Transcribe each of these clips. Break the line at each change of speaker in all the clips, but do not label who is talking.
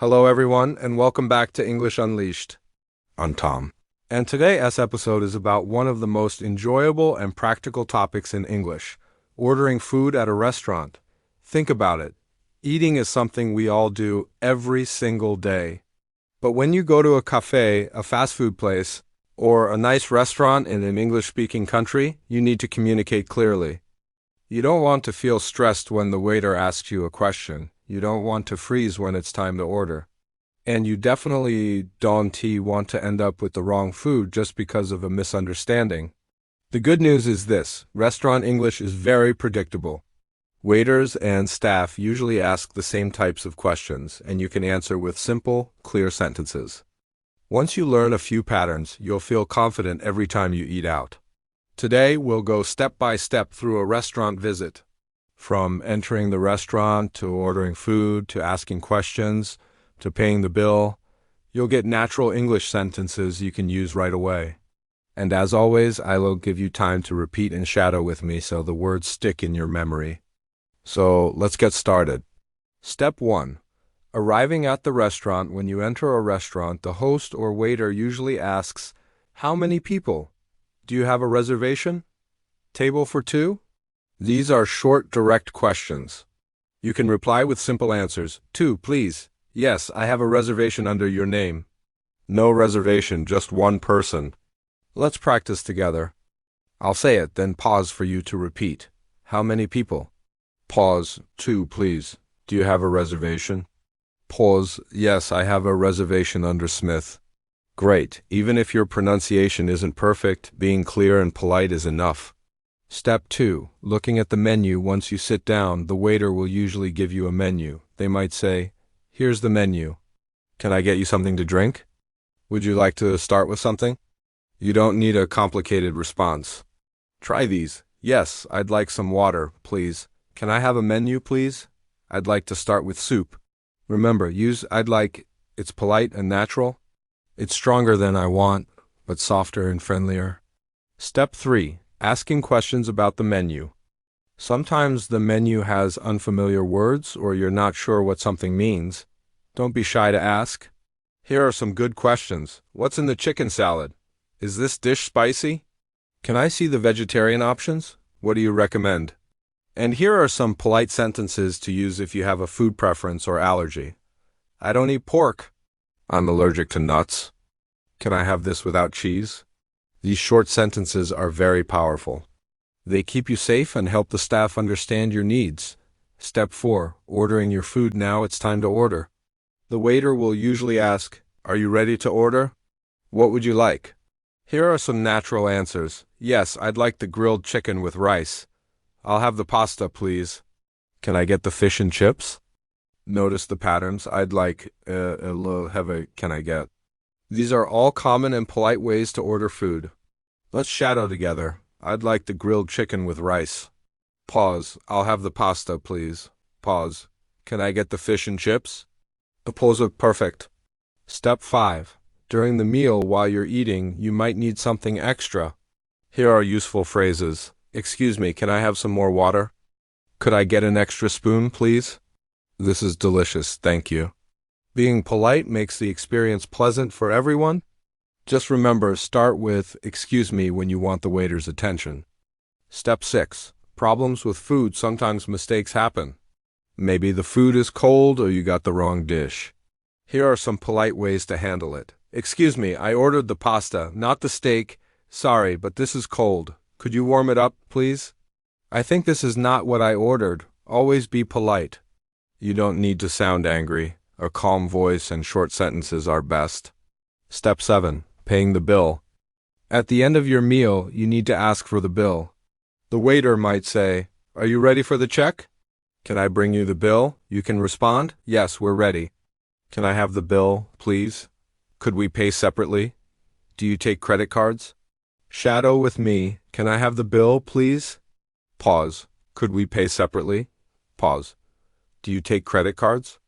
Hello everyone, and welcome back to English Unleashed. I'm Tom. And today's episode is about one of the most enjoyable and practical topics in English, ordering food at a restaurant. Think about it. Eating is something we all do every single day. But when you go to a cafe, a fast food place, or a nice restaurant in an English-speaking country, you need to communicate clearly. You don't want to feel stressed when the waiter asks you a question. You don't want to freeze when it's time to order. And you definitely don't want to end up with the wrong food just because of a misunderstanding. The good news is this: restaurant English is very predictable. Waiters and staff usually ask the same types of questions, and you can answer with simple, clear sentences. Once you learn a few patterns, you'll feel confident every time you eat out. Today, we'll go step by step through a restaurant visit. From entering the restaurant, to ordering food, to asking questions, to paying the bill, you'll get natural English sentences you can use right away. And as always, I will give you time to repeat and shadow with me so the words stick in your memory. So, let's get started. Step 1. Arriving at the restaurant. When you enter a restaurant, the host or waiter usually asks, "How many people? Do you have a reservation? Table for two?" These are short, direct questions. You can reply with simple answers. 2, please. Yes, I have a reservation under your name. No reservation, just one person. Let's practice together. I'll say it, then pause for you to repeat. How many people? Pause. 2, please. Do you have a reservation? Pause. Yes, I have a reservation under Smith. Great. Even if your pronunciation isn't perfect, being clear and polite is enough. Step 2. Looking at the menu. Once you sit down, the waiter will usually give you a menu. They might say, "Here's the menu. Can I get you something to drink? Would you like to start with something?" You don't need a complicated response. Try these. Yes, I'd like some water, please. Can I have a menu, please? I'd like to start with soup. Remember, use I'd like. It's polite and natural. It's stronger than I want, but softer and friendlier. Step 3. Asking questions about the menu. Sometimes the menu has unfamiliar words or you're not sure what something means. Don't be shy to ask. Here are some good questions. What's in the chicken salad? Is this dish spicy? Can I see the vegetarian options? What do you recommend? And here are some polite sentences to use if you have a food preference or allergy. I don't eat pork. I'm allergic to nuts. Can I have this without cheese? These short sentences are very powerful. They keep you safe and help the staff understand your needs. Step 4. Ordering your food. Now it's time to order. The waiter will usually ask, "Are you ready to order? What would you like?" Here are some natural answers. Yes, I'd like the grilled chicken with rice. I'll have the pasta, please. Can I get the fish and chips? Notice the patterns. I'd like can I get? These are all common and polite ways to order food. Let's shadow together. I'd like the grilled chicken with rice. Pause. I'll have the pasta, please. Pause. Can I get the fish and chips? Pause. Perfect. Step 5. During the meal while you're eating, you might need something extra. Here are useful phrases. Excuse me, can I have some more water? Could I get an extra spoon, please? This is delicious, thank you. Being polite makes the experience pleasant for everyone. Just remember, start with "excuse me" when you want the waiter's attention. Step 6. Problems with food. Sometimes mistakes happen. Maybe the food is cold or you got the wrong dish. Here are some polite ways to handle it. Excuse me, I ordered the pasta, not the steak. Sorry, but this is cold. Could you warm it up, please? I think this is not what I ordered. Always be polite. You don't need to sound angry. A calm voice and short sentences are best. Step 7. Paying the bill. At the end of your meal, you need to ask for the bill. The waiter might say, "Are you ready for the check? Can I bring you the bill?" You can respond, "Yes, we're ready." Can I have the bill, please? Could we pay separately? Do you take credit cards? Shadow with me. Can I have the bill, please? Pause. Could we pay separately? Pause. Do you take credit cards?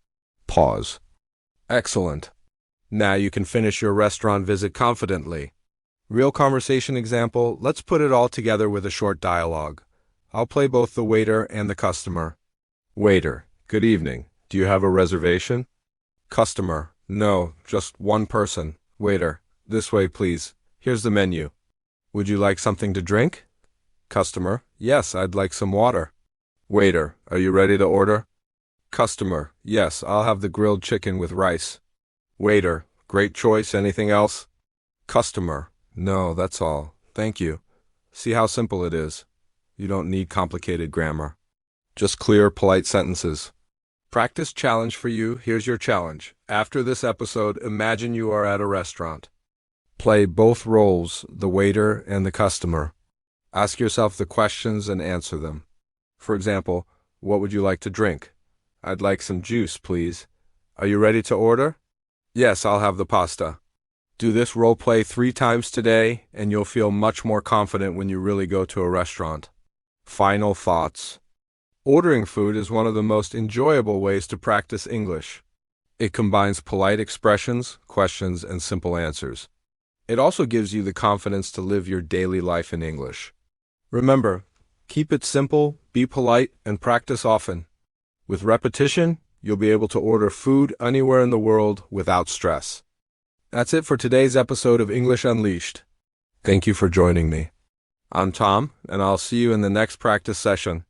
Pause. Excellent. Now you can finish your restaurant visit confidently. Real conversation example. Let's put it all together with a short dialogue. I'll play both the waiter and the customer. Waiter, good evening. Do you have a reservation? Customer, no, just one person. Waiter, this way please. Here's the menu. Would you like something to drink? Customer, yes, I'd like some water. Waiter, are you ready to order? Customer, yes, I'll have the grilled chicken with rice. Waiter, great choice, anything else? Customer, no, that's all. Thank you. See how simple it is. You don't need complicated grammar. Just clear, polite sentences. Practice challenge for you. Here's your challenge. After this episode, imagine you are at a restaurant. Play both roles, the waiter and the customer. Ask yourself the questions and answer them. For example, what would you like to drink? I'd like some juice, please. Are you ready to order? Yes, I'll have the pasta. Do this role play 3 times today, and you'll feel much more confident when you really go to a restaurant. Final thoughts. Ordering food is one of the most enjoyable ways to practice English. It combines polite expressions, questions, and simple answers. It also gives you the confidence to live your daily life in English. Remember, keep it simple, be polite, and practice often. With repetition, you'll be able to order food anywhere in the world without stress. That's it for today's episode of English Unleashed. Thank you for joining me. I'm Tom, and I'll see you in the next practice session.